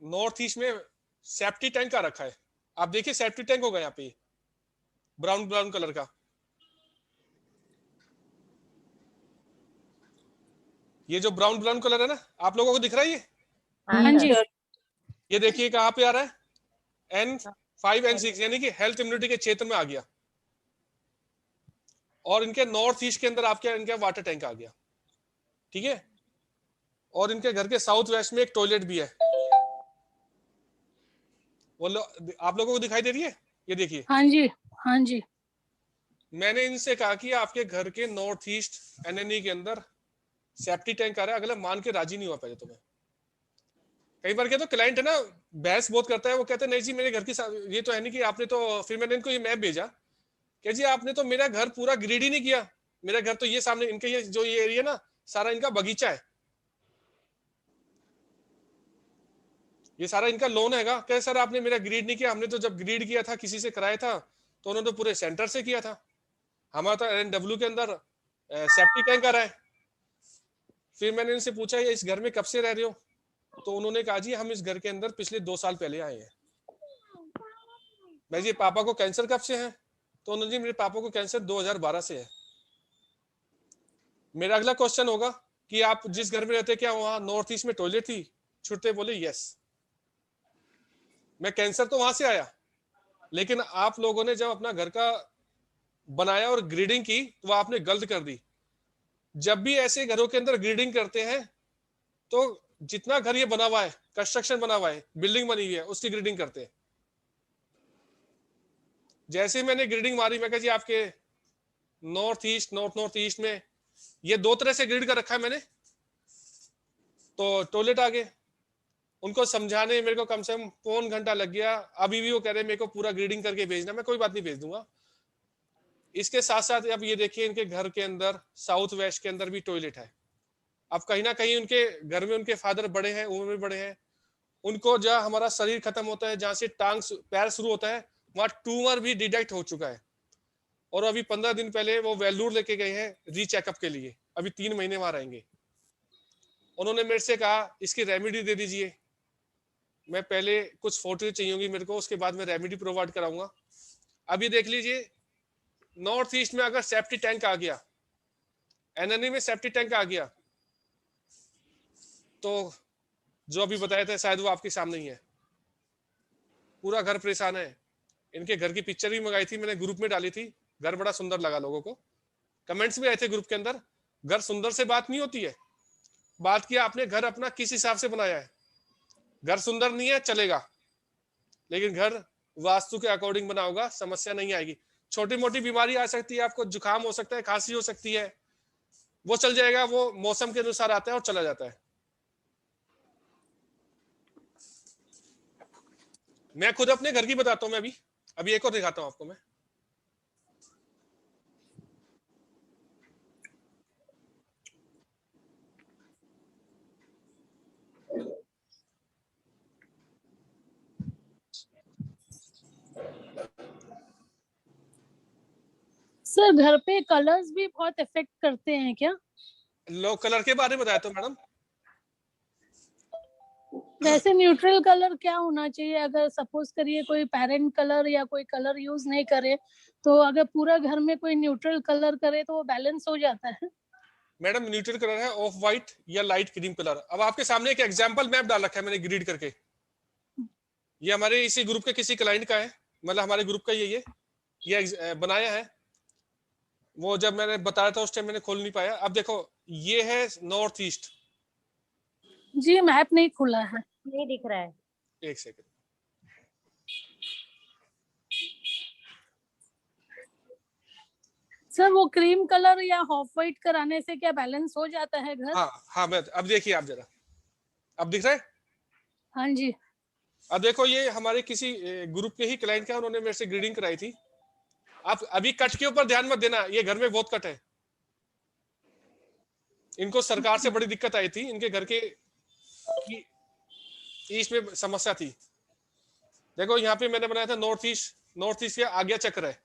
नॉर्थ ईस्ट में सेप्टी टैंक आ रखा है। आप देखिए सेप्टी टैंक होगा यहाँ पे, ब्राउन ब्राउन कलर का। ये जो ब्राउन ब्राउन कलर है ना, आप लोगों को दिख रहा है ये? हाँ जी। ये देखिए कहाँ पे आ रहा है, N5 N6, यानी कि हेल्थ इम्यूनिटी के क्षेत्र में आ गया। और इनके नॉर्थ ईस्ट के अंदर आपके इनका वाटर टैंक आ गया, ठीक है। और इनके घर के साउथ वेस्ट में एक टॉयलेट भी है। वो आप लोगों को दिखाई दे रही है? ये देखिए। हाँ जी। हाँ जी। मैंने इनसे कहा कि आपके घर के नॉर्थ ईस्ट NNE के अंदर सेप्टी टैंक आ रहा है, अगला मान के राजी नहीं हुआ पहले तो मैं। कई बार क्या तो क्लाइंट है ना, बहस बहुत करता है, वो कहते हैं नहीं जी मेरे घर की ये तो है नहीं कि आपने तो, फिर मैंने इनको ये मैप भेजा कि जी आपने तो मेरा घर पूरा ग्रिड ही नहीं किया, मेरा घर तो ये सामने इनके ये जो ये एरिया ना सारा इनका बगीचा है, ये सारा इनका लोन हैगा। कह सर आपने मेरा ग्रिड नहीं किया, हमने तो जब ग्रिड किया था किसी से कराया था तो उन्होंने तो पूरे सेंटर से किया था, हमारा तो NW के अंदर सेप्टी टैंक आ रहा है। फिर मैंने इनसे पूछा ये इस घर में कब से रह रहे हो, तो उन्होंने कहा जी हम इस घर के अंदर पिछले 2 साल पहले आए हैं। मैं जी पापा को कैंसर कब से है, तो उन्होंने जी मेरे पापा को कैंसर 2012 से है। मेरा अगला क्वेश्चन होगा कि आप जिस घर में रहते क्या वहां नॉर्थ ईस्ट में टॉयलेट थी? छुट्टे बोले यस। मैं कैंसर तो वहां से आया, लेकिन आप लोगों ने जब अपना घर का बनाया और ग्रिडिंग की तो आपने गलत कर दी। जब भी ऐसे घरों के अंदर ग्रिडिंग करते हैं तो जितना घर ये बना हुआ है, कंस्ट्रक्शन बना हुआ है, बिल्डिंग बनी हुई है, उसकी ग्रिडिंग करते हैं। जैसे मैंने ग्रिडिंग मारी, मैं कहा जी आपके नॉर्थ ईस्ट में ये 2 तरह से ग्रिड कर रखा है मैंने, तो टॉयलेट आ गए। उनको समझाने मेरे को कम से कम 1.25 घंटा लग गया। अभी भी वो कह रहे मेरे को पूरा ग्रिडिंग करके भेजना, मैं कोई बात नहीं भेज दूंगा। इसके साथ साथ अब ये देखिए इनके घर के अंदर साउथ वेस्ट के अंदर भी टॉयलेट है। अब कहीं ना कहीं उनके घर में उनके फादर बड़े हैं, उम्र में बड़े हैं, उनको जहाँ हमारा शरीर खत्म होता है, जहां से टांग पैर शुरू होता है, वहां ट्यूमर भी डिटेक्ट हो चुका है। और अभी 15 दिन पहले वो वेल्लूर लेके गए हैं रीचेकअप के लिए, अभी 3 महीने वहां रहेंगे। उन्होंने मेरे से कहा इसकी रेमेडी दे दीजिए। मैं पहले कुछ फोटो चाहिए होगी मेरे को, उसके बाद मैं रेमेडी प्रोवाइड कराऊंगा। अभी देख लीजिए नॉर्थ ईस्ट में अगर सेप्टी टैंक आ गया, NNE में सेप्टी टैंक आ गया, तो जो अभी बताया था शायद वो आपके सामने ही है। पूरा घर परेशान है। इनके घर की पिक्चर भी मंगाई थी मैंने, ग्रुप में डाली थी, घर बड़ा सुंदर लगा लोगों को, कमेंट्स भी आए थे ग्रुप के अंदर। घर सुंदर से बात नहीं होती है, बात किया आपने घर अपना किस हिसाब से बनाया है। घर सुंदर नहीं है चलेगा, लेकिन घर वास्तु के अकॉर्डिंग बना होगा, समस्या नहीं आएगी। छोटी मोटी बीमारी आ सकती है, आपको जुकाम हो सकता है, खांसी हो सकती है, वो चल जाएगा, वो मौसम के अनुसार आता है और चला जाता है। मैं खुद अपने घर की बताता हूँ, मैं अभी एक और दिखाता हूँ आपको मैं। सर घर पे कलर्स भी बहुत इफेक्ट करते हैं क्या? लो कलर के बारे में बताया तो मैडम, वैसे न्यूट्रल कलर क्या होना चाहिए? अगर सपोज करिए कोई पेरेंट कलर या कोई कलर यूज नहीं करे, तो अगर पूरा घर में कोई न्यूट्रल कलर करे तो वो बैलेंस हो जाता है? मैडम न्यूट्रल कलर है ऑफ व्हाइट या लाइट क्रीम कलर। अब आपके सामने एक एग्जांपल मैप डाल रखा है मैंने ग्रिड करके, ये हमारे इसी ग्रुप के किसी क्लाइंट का है, मतलब हमारे ग्रुप का ये बनाया है। वो जब मैंने बताया था उस टाइम मैंने खोल नहीं पाया। अब देखो ये है नॉर्थ ईस्ट। जी मैप नहीं खुला है, नहीं दिख रहा है। एक सेकंड, सर वो क्रीम कलर या ऑफ व्हाइट कराने से क्या बैलेंस हो जाता है घर? हाँ मैं अब देखिए आप जरा, अब दिख रहा है? हाँ जी। अब देखो ये हमारे किसी ग्रुप के ही क्लाइंट का, उन्होंने मेरे से ग्रीडिंग कराई थी। आप अभी कट के ऊपर ध्यान मत देना, ये घर में बहुत कट है। इनको सरकार से बड़ी दिक्कत आई थी, इनके घर के ईस्ट में समस्या थी। देखो यहाँ पे मैंने बनाया था नॉर्थ ईस्ट के आज्ञा चक्र है,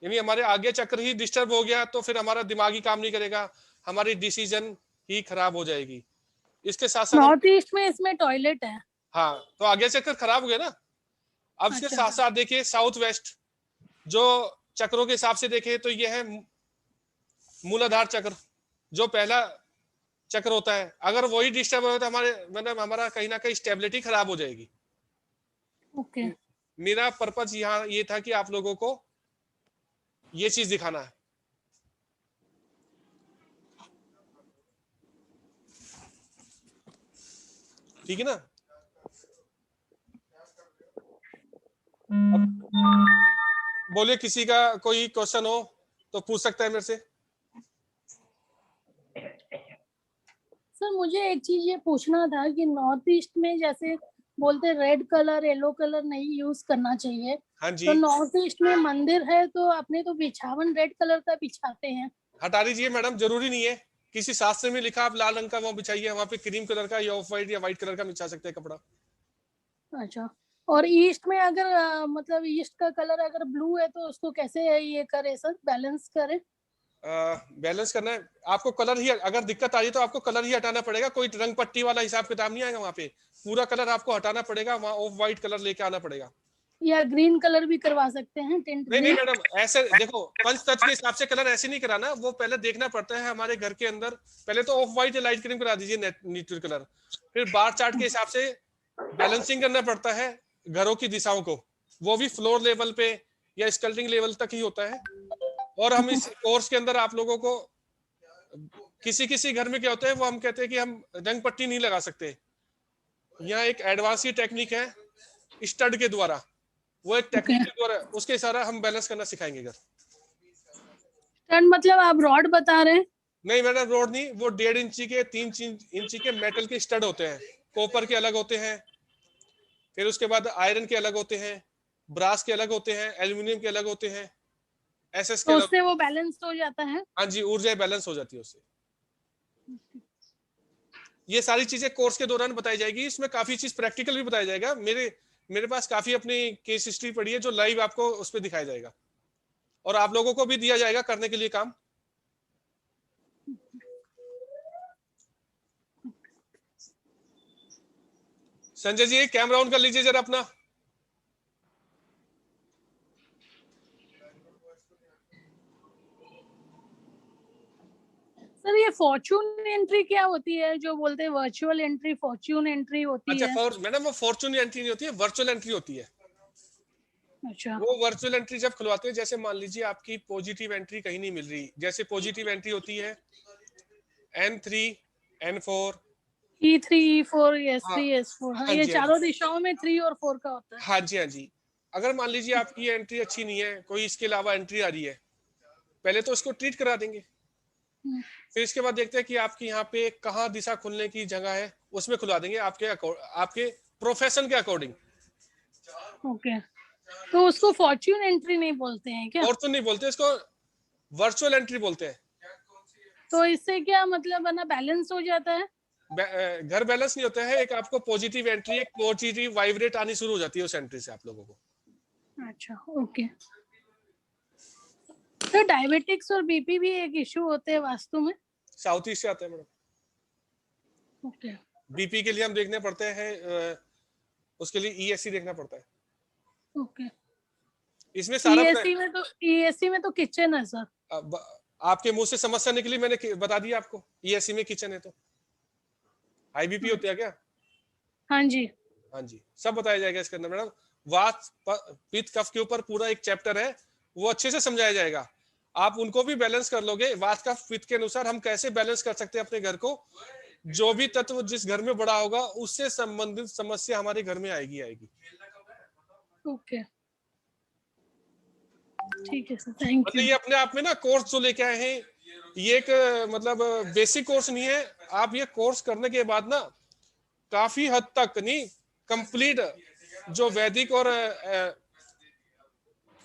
यानी हमारे आज्ञा चक्र ही डिस्टर्ब हो गया तो फिर हमारा दिमाग ही काम नहीं करेगा, हमारी डिसीजन ही खराब हो जाएगी। इसके साथ साथ नॉर्थ ईस्ट में इसमें टॉयलेट है। हाँ, तो आज्ञा चक्र खराब हो गया ना। अब इसके अच्छा। साथ साथ देखिए साउथ वेस्ट, जो चक्रों के हिसाब से देखें तो यह है मूलाधार चक्र, जो पहला चक्र होता है। अगर वही डिस्टर्ब हो तो हमारे मतलब हमारा कहीं ना कहीं स्टेबिलिटी खराब हो जाएगी। ओके। मेरा पर्पज यहाँ ये था कि आप लोगों को ये चीज दिखाना है। ठीक है ना। अब बोलिए, किसी का कोई क्वेश्चन हो तो पूछ सकता है मेरे से। सर मुझे एक चीज ये पूछना था कि नॉर्थ ईस्ट में जैसे बोलते रेड कलर येलो कलर नहीं यूज करना चाहिए, हाँ जी, तो नॉर्थ ईस्ट में मंदिर है तो अपने तो बिछावन रेड कलर का बिछाते हैं। हटा दीजिए मैडम, जरूरी नहीं है। किसी शास्त्र में लिखा आप लाल रंग का वो बिछाइए, वहां पे क्रीम कलर का या ऑफ व्हाइट या व्हाइट कलर का बिछा सकते हैं कपड़ा। अच्छा, और ईस्ट में अगर मतलब ईस्ट का कलर अगर ब्लू है तो उसको कैसे ये करे सर, बैलेंस करे? बैलेंस करना है आपको। कलर ही अगर दिक्कत आ रही है तो आपको कलर ही हटाना पड़ेगा, कोई रंग पट्टी वाला हिसाब किताब नहीं आएगा वहां पे। पूरा कलर आपको हटाना पड़ेगा, वहां ऑफ व्हाइट कलर लेके आना पड़ेगा। या ग्रीन कलर भी करवा सकते हैं, टेंट नहीं नहीं ग्रीन? मैडम, ऐसे देखो पंचतत्व के हिसाब से कलर ऐसे नहीं कराना, वो पहले देखना पड़ता है हमारे घर के अंदर। पहले तो ऑफ व्हाइट या लाइट क्रीम करा दीजिए न्यूट्रल कलर, फिर बार चार्ट के हिसाब से बैलेंसिंग करना पड़ता है घरों की दिशाओं को, वो भी फ्लोर लेवल पे या स्कल्टिंग लेवल तक ही होता है। और हम इस कोर्स के अंदर आप लोगों को किसी किसी घर में क्या होता है, वो हम कहते हैं कि हम रंग पट्टी नहीं लगा सकते। यहाँ एक एडवांस ही टेक्निक है स्टड के द्वारा, वो एक टेक्निक के द्वारा उसके सारा हम बैलेंस करना सिखाएंगे घर। टेंट मतलब आप रॉड बता रहे हैं? नहीं मैडम, रोड नहीं, वो 1.5 इंची के 3 इंची के मेटल के स्टड होते हैं, कॉपर के अलग होते हैं, फिर उसके बाद आयरन के अलग होते हैं, ब्रास के अलग होते हैं, एल्यूमिनियम के अलग होते हैं, एसएस के तो अलग। उससे वो बैलेंस हो जाता है? हाँ जी, ऊर्जा बैलेंस हो जाती है उससे। ये सारी चीजें कोर्स के दौरान बताई जाएगी, इसमें काफी चीज प्रैक्टिकल भी बताया जाएगा। मेरे पास काफी अपनी केस हिस्ट्री पड़ी है जो लाइव आपको उस पर दिखाया जाएगा, और आप लोगों को भी दिया जाएगा करने के लिए काम। संजय जी कैमरा ऑन कर लीजिए जरा अपना। सर ये फॉर्चून एंट्री क्या होती है, जो बोलते हैं वर्चुअल एंट्री फॉर्चून एंट्री होती अच्छा, है? मैडम वो फॉर्चून एंट्री नहीं होती है, वर्चुअल एंट्री होती है। अच्छा। वो वर्चुअल एंट्री जब खुलवाते हैं, जैसे मान लीजिए आपकी पॉजिटिव एंट्री कहीं नहीं मिल रही, जैसे पॉजिटिव एंट्री होती है N3 N4 E3 E4 हाँ S3 S4, हाँ हाँ ये जी, हाँ चारों जी, दिशाओं में 3 और 4 का होता है। हाँ जी, हाँ जी। अगर मान लीजिए आपकी एंट्री अच्छी नहीं है, कोई इसके अलावा एंट्री आ रही है, पहले तो उसको ट्रीट करा देंगे, फिर इसके बाद देखते हैं कि आपकी यहाँ पे कहाँ दिशा खुलने की जगह है, उसमें खुलवा देंगे आपके प्रोफेशन के अकॉर्डिंग। ओके, तो उसको फॉर्चून एंट्री नहीं बोलते हैं क्या? फॉर्चून नहीं बोलते, इसको वर्चुअल एंट्री बोलते हैं। तो इससे क्या मतलब है ना, बैलेंस हो जाता है? घर बैलेंस नहीं होता है, एक आपको पॉजिटिव एंट्री, एक पॉजिटिव वाइब्रेट आनी शुरू हो जाती है उस एंट्री से आप लोगों को। अच्छा, ओके। तो डायबिटिक्स और बीपी भी एक इशू होते हैं वास्तु में? साउथ ईस्ट से आता है मैडम। ओके। बीपी के लिए हम देखने पड़ते हैं, उसके लिए ईएससी देखना पड़ता है। ओके। इसमें सारा ईएससी में तो किचन है सर। आपके मुंह से समस्या निकली, मैंने बता दिया आपको। ईएससी में किचन है तो हाई बीपी होती है क्या? हाँ जी, हाँ जी, सब बताया जाएगा इसके अंदर मैडम। वात पित्त कफ के ऊपर पूरा एक चैप्टर है, वो अच्छे से समझाया जाएगा। आप उनको भी बैलेंस कर लोगे, वात कफ पित्त के अनुसार हम कैसे बैलेंस कर सकते हैं अपने घर को। जो भी तत्व जिस घर में बड़ा होगा उससे संबंधित समस्या हमारे घर में आएगी। ओके, ठीक है सर, थैंक मतलब यू। ये अपने आप में ना कोर्स जो लेके आए हैं, ये एक मतलब बेसिक कोर्स नहीं है। आप ये कोर्स करने के बाद ना काफी हद तक नहीं, कंप्लीट जो वैदिक और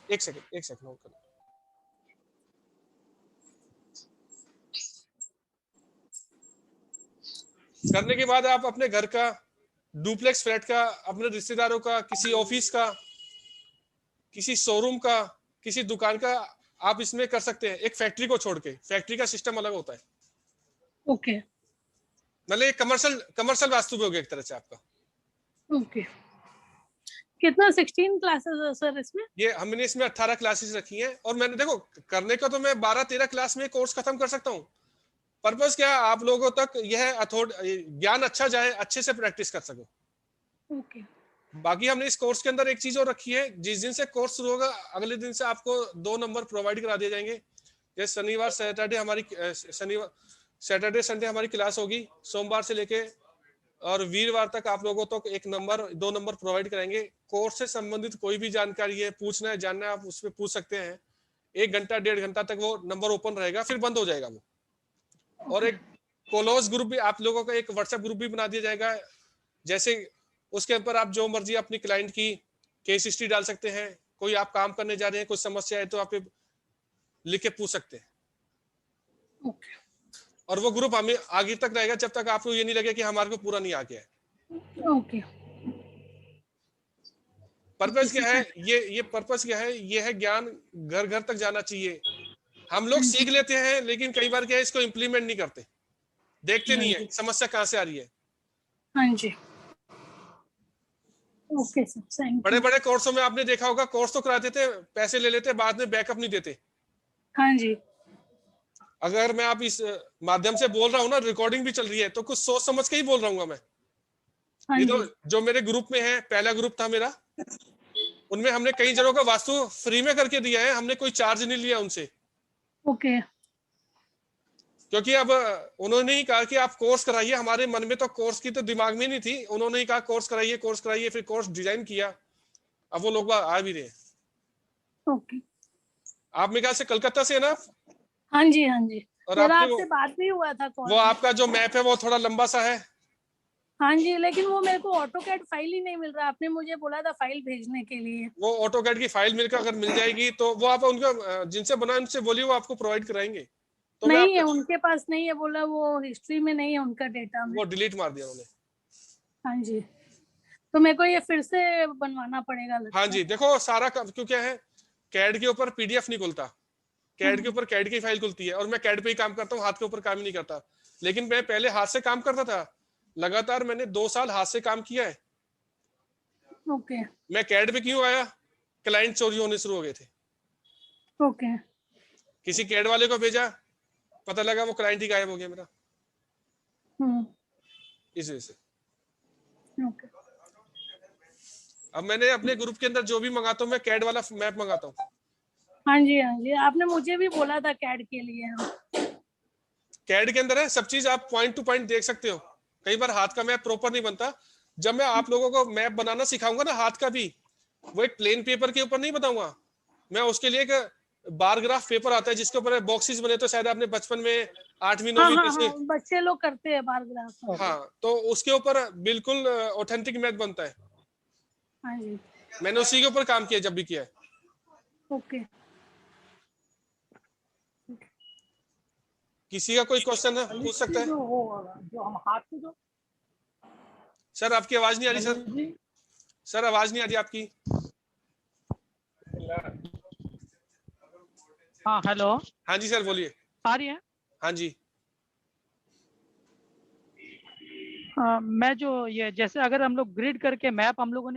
एक सेकंड नोट करना। करने के बाद आप अपने घर का, डुप्लेक्स फ्लैट का, अपने रिश्तेदारों का, किसी ऑफिस का, किसी शोरूम का, किसी दुकान का आप इसमें कर सकते हैं, एक फैक्ट्री को छोड़ के। फैक्ट्री का सिस्टम अलग होता है, ओके मतलब एक कमर्शियल वास्तु भी हो गया एक तरह से आपका। ओके। कितना 16 क्लासेस है सर इसमें? ये हमने इसमें 18 क्लासेस रखी हैं, और मैंने देखो करने का तो मैं 12-13 क्लास में कोर्स खत्म कर सकता हूँ। पर्पस क्या है, आप लोगों तक यह ज्ञान अच्छा जाए, अच्छे से प्रैक्टिस कर सको। ओके बाकी हमने इस कोर्स के अंदर एक चीज और रखी है, जिस दिन से कोर्स शुरू होगा अगले दिन से आपको 2 नंबर प्रोवाइड करा दिए जाएंगे। जैसे शनिवार सैटरडे संडे हमारी क्लास होगी, सोमवार से लेके और वीरवार तक आप लोगों को 2 नंबर प्रोवाइड कराएंगे। कोर्स से संबंधित कोई भी जानकारी है, पूछना है, जानना है, आप उसमें पूछ सकते हैं। 1 घंटा 1.5 घंटा तक वो नंबर ओपन रहेगा, फिर बंद हो जाएगा वो। और एक क्लोज ग्रुप भी आप लोगों का, एक व्हाट्सएप ग्रुप भी बना दिया जाएगा, जैसे उसके ऊपर आप जो मर्जी अपनी क्लाइंट की केस हिस्ट्री डाल सकते हैं। कोई आप काम करने जा रहे हैं, कुछ समस्या है तो आप लिख के पूछ सकते हैं। ओके और वो ग्रुप हमें आगे तक रहेगा जब तक आपको ये नहीं लगे कि हमारे को पूरा नहीं आ गया है। ओके। पर्पस क्या है, ये पर्पस क्या है, ये है ज्ञान घर घर तक जाना चाहिए। हम लोग सीख लेते हैं, लेकिन कई बार क्या है, इसको इम्प्लीमेंट नहीं करते, देखते नहीं है समस्या कहाँ से आ रही है। हाँ जी ओके सर, थैंक यू। बड़े बड़े कोर्सों में आपने देखा होगा, कोर्स तो करा देते, पैसे ले लेते, बाद में बैकअप नहीं देते। हाँ जी अगर मैं आप इस माध्यम से बोल रहा हूँ ना, रिकॉर्डिंग भी चल रही है, तो कुछ सोच समझ के ही बोल रहा हूँ मैं। हाँ ये जी तो जो मेरे ग्रुप में है, पहला ग्रुप था मेरा, उनमें हमने कई जनों का वास्तु फ्री में करके दिया है, हमने कोई चार्ज नहीं लिया उनसे। ओके क्योंकि अब उन्होंने ही कहा कि आप कोर्स कराइए, हमारे मन में तो कोर्स की तो दिमाग में नहीं थी, उन्होंने ही कहा कोर्स कराइए, फिर कोर्स डिजाइन किया, अब वो लोग आ भी रहे हैं। ओके। आप मेरे ख्याल से कलकत्ता से है ना? हाँ जी हाँ जी, और मेरा आपने आपसे बात भी हुआ था कॉल वो में। आपका जो मैप है वो थोड़ा लंबा सा है। हाँ जी, लेकिन वो मेरे को ऑटोकैड फाइल ही नहीं मिल रहा। आपने मुझे बोला था फाइल भेजने के लिए। वो ऑटोकैड की फाइल मेरे को अगर मिल जाएगी तो वो आप उनका जिनसे बनाए उनसे बोलिए, वो आपको प्रोवाइड कराएंगे। तो मैं नहीं है, आपको उनके पास नहीं है, बोला वो हिस्ट्री में नहीं है उनका डेटा में। वो डिलीट मार दिया उन्होंने। हाँ जी, तो मेरे को ये फिर से बनवाना पड़ेगा लगता हाँ है। जी, देखो सारा क्यों क्या है, कैड के ऊपर पीडीएफ नहीं खुलता, कैड के ऊपर कैड की फाइल खुलती है, और मैं कैड पे ही काम करता हूँ, हाथ के ऊपर काम ही नहीं करता। लेकिन मैं पहले हाथ से काम करता था, लगातार मैंने 2 साल हाथ से काम किया है। ओके मैं कैड पे क्यों आया, क्लाइंट चोरी होने शुरू हो गए थे। ओके किसी कैड वाले को भेजा, पता लगा वो क्लाइंट ही गायब हो गया मेरा, इस वजह से। ओके। अब मैंने अपने ग्रुप के अंदर जो भी मंगाता हूँ, मैं कैड वाला मैप मंगाता हूँ। हाँ जी, आपने मुझे भी बोला था कैड के लिए। कैड के अंदर है सब चीज, आप पॉइंट टू पॉइंट देख सकते हो। कई बार हाथ का मैप प्रॉपर नहीं बनता, जब मैं आप लोगों को मैप बनाना सिखाऊंगा ना हाथ का भी, वो एक प्लेन पेपर के ऊपर नहीं बताऊंगा मैं, उसके लिए एक बार ग्राफ पेपर आता है जिसके ऊपर बॉक्सेस बने, तो शायद आपने बचपन में 8वीं 9वीं हाँ, बच्चे लोग करते हैं बार ग्राफ। हाँ, तो उसके ऊपर बिल्कुल ऑथेंटिक मैथ बनता है। हाँ जी, मैंने उसी के ऊपर काम किया जब भी किया है। ओके। किसी का कोई क्वेश्चन है पूछ सकता है। जो हम हाथ से जो सर आपकी आवाज नहीं आ रही सर, सर आवाज नहीं आ रही आपकी। हाँ हेलो, हाँ जी सर बोलिए। आ रही है? हाँ जी, मैं जो ये जैसे अगर हम लोग ग्रिड करके मैप हम लोगों ने